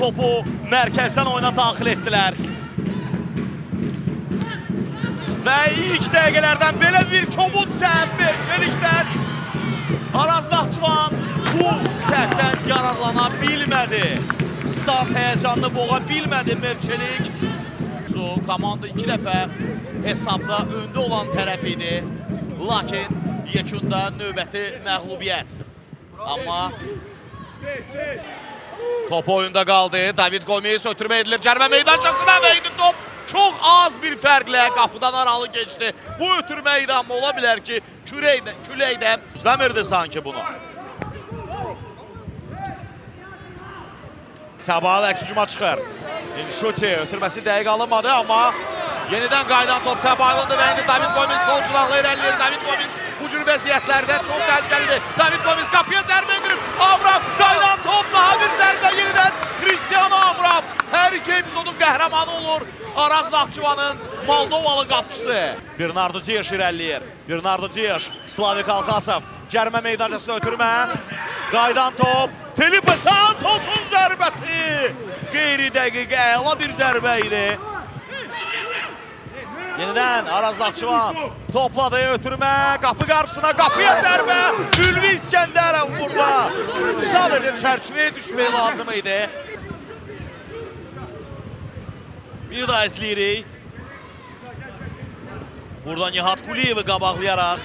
topu mərkəzdən oyuna daxil etdilər. Və ilk dəqiqələrdən belə bir kobud səhv Merçelikdən Araz Naxçıvan bu səhvdən yararlana bilmədi. Start həyəcanını boğa bilmədi Merçelik. Komanda 2 dəfə hesabda öndə olan tərəf idi. Lakin yekunda növbəti məğlubiyyət. Amma top oyunda qaldı. David Gomis ötürmə edilir cərimə meydançasına və idi top. Çox az bir fərqlə qapıdan aralı geçdi. Bu ötürmə idi, amma ola bilər ki, küləkdən düzləmirdi sanki bunu. Səbail əks hücuma çıxır. Şuti ötürməsi dəqiq alınmadı, amma yenidən qaydan top Səbail'ındır və indi David Gomis sol çılaqla irəliləyir. David Gomis bu cür vəziyyətlərdə çox təhlükəlidir. David Gomis qapıya zərbə edirib. Avram qaydan top, daha bir zərbə yenidən Cristiano Avram. Hər iki epizodun qəhrəmanı olur. Araz Naxçıvanın Moldovalı qapçısı. Bernardo Dias irəliləyir. Bernardo Dias, Slavik Alxasov. Cərimə meydançasına ötürmə. Qaydan top. Felipe Santos'un zərbəsi. Qeyri dəqiqə, əla bir zərbə idi. Yenidən Araz Naxçıvan topladı, ötürmə. Qapı qarşısına, qapıya zərbə. Ülvi İskəndərov burada. Sadəcə çərçivəyə düşmək lazım idi. Bir daha izləyirik. Burada Nihat Quliyevi qabaqlayaraq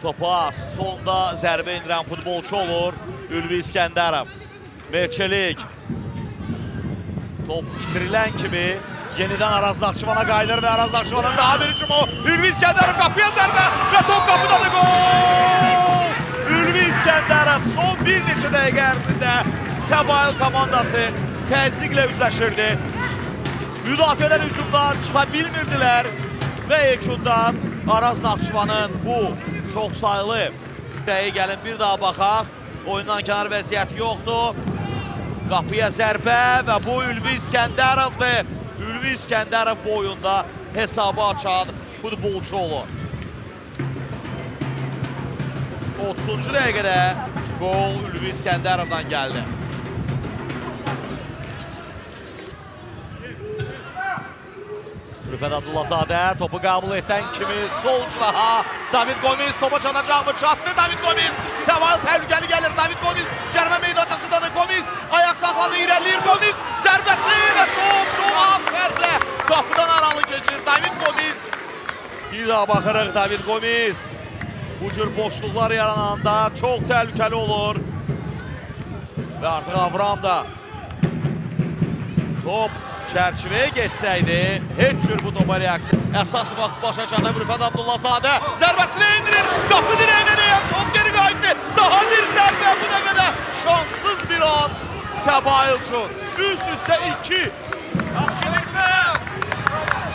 topa sonda zərbə indirən futbolçu olur Ülvi İskəndərov. Merçelik top itirilən kimi yenidən Araz Naxçıvana qayıdır və Araz Naxçıvanın daha bir hücumu. Ülvi İskəndərov qapıya zərbə və top qapıdadır, gol! Ülvi İskəndərov son bir neçə dəqiqə ərzində Səbail komandası təzyiqlə üzləşirdi. Müdafiədən hücumdan çıxa bilmirdilər və yekundan Araz Naxçıvanın bu çox sayılı gəlin bir daha baxaq. Oyundan kənar vəziyyəti yoxdur. Qapıya zərbə və bu Ülvi İskəndərovdur. Ülvi İskəndərov bu oyunda hesabı açan futbolçu olur. 30-cu dəqiqədə gol Ülvi İskəndərovdan gəldi. Rüfət Abdullazadə topu qəbul edən kimi sol cılaha David Gomis topa çatacaq mı? Çatdı David Gomis. Səbail təhlükəli gəlir. David Gomis cərimə meydançasındadır. Gomis ayaq saxladı, irəliləyir. Gomis zərbəsi və top çox az fərqlə qapıdan aralı keçir David Gomis. Bir daha baxırıq David Gomis. Bu cür boşluqlar yarananda çox təhlükəli olur. Və artıq Avram da top çərçivəyə geçsəydi, heç cür bu topa reaksiya. Əsas vaxt başa çatıb Rüfət Abdullazadə zərbəsini indirir. Qapı dirəyinə deyən top geri qayıtdı. Daha bir zərbə bu dəfədə şanssız bir an Səbail üçün. Üst-üstə 2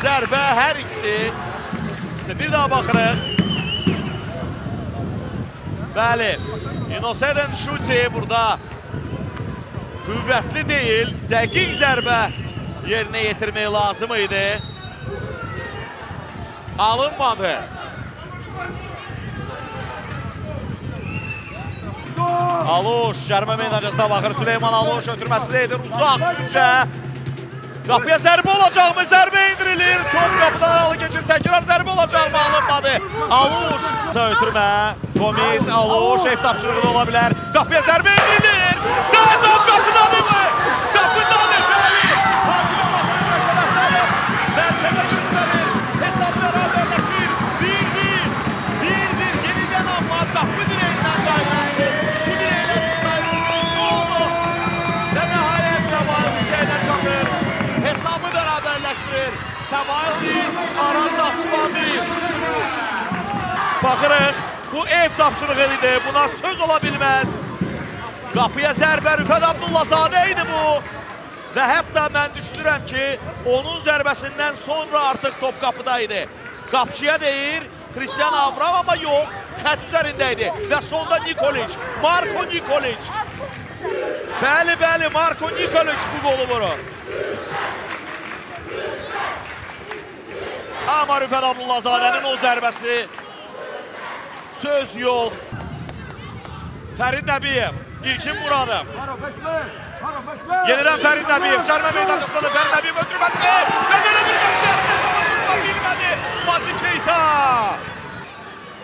zərbə hər ikisi. Bir daha baxırıq. Bəli, Inosedin Şuti burada qüvvətli deyil, dəqiq zərbə yerinə yetirmək lazım idi. Alınmadı. Aluş cərimə meydançasına baxır. Süleyman Aluş ötürməsini edir. Uzaq güncə. Qapıya zərbə olacaq mı? Zərbə indirilir. Top qapıdan aralı keçir. Təkrar zərbə olacaq mı? Alınmadı. Aluş ötürmə. Gomis, Aluş ev tapşırığı ola bilər. Qapıya zərbə indirilir. Və top qapıdadır mı? Qapıdadır. Hakimə baxır Rəşad Əhsənov. Mərkəzə göstərir. Hesab bərabərləşir. 1-1. Yenidən amma qapı direyindən qayıdır. Bu dirəklərin sayı oldu. Və nəhayət Səbail istəyinə çatır. Hesabı bərabərləşdirir. Səbail Araz Naxçıvan deyil. Baxırıq. Bu ev tapşırığı idi. Buna söz ola bilməz. Qapıya zərbə Rüfət Abdullazadə idi bu. Və hətta mən düşünürəm ki, onun zərbəsindən sonra artıq top qapıda idi. Qapçıya deyir Cristiano Avram, amma yox, xət üzərində idi. Və sonda Nikolic, Marko Nikolic. Bəli, Marko Nikolic bu qolu vurur. Amma Rüfət Abdullazadənin o zərbəsi söz yox. Fərid Nəbiyev, İlkin Muradov. Yenidən Fərid Nəbiyev, cərimə meydançasında Fərid Nəbiyev ötürməsi və belə bir vəziyyətdə topa bilmədi Mati Keita.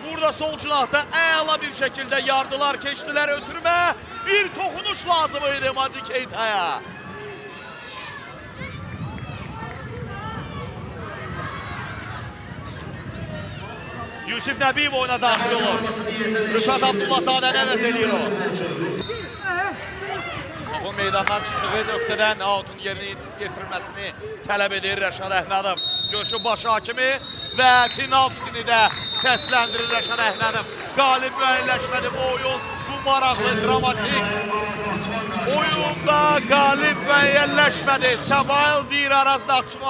Burada sol cinahda əla bir şəkildə yardılar, keçdilər ötürmə. Bir toxunuş lazım idi Mati Keita'ya. Yusuf Nəbiyev oyuna daxil olur. Rüfət Abdullahzadəni əvəz edir o. Topun meydandan çıxdığı nöqtədən outun yerini yetirilməsini tələb edir Rəşad Əhmədov. Görüşün baş hakimi və final fikrini də səsləndirir Rəşad Əhmədov. Qalib müəyyənləşmədi bu oyun. Bu maraqlı, dramatik oyunda qalib müəyyənləşmədi. Səbail bir Araz Naxçıvan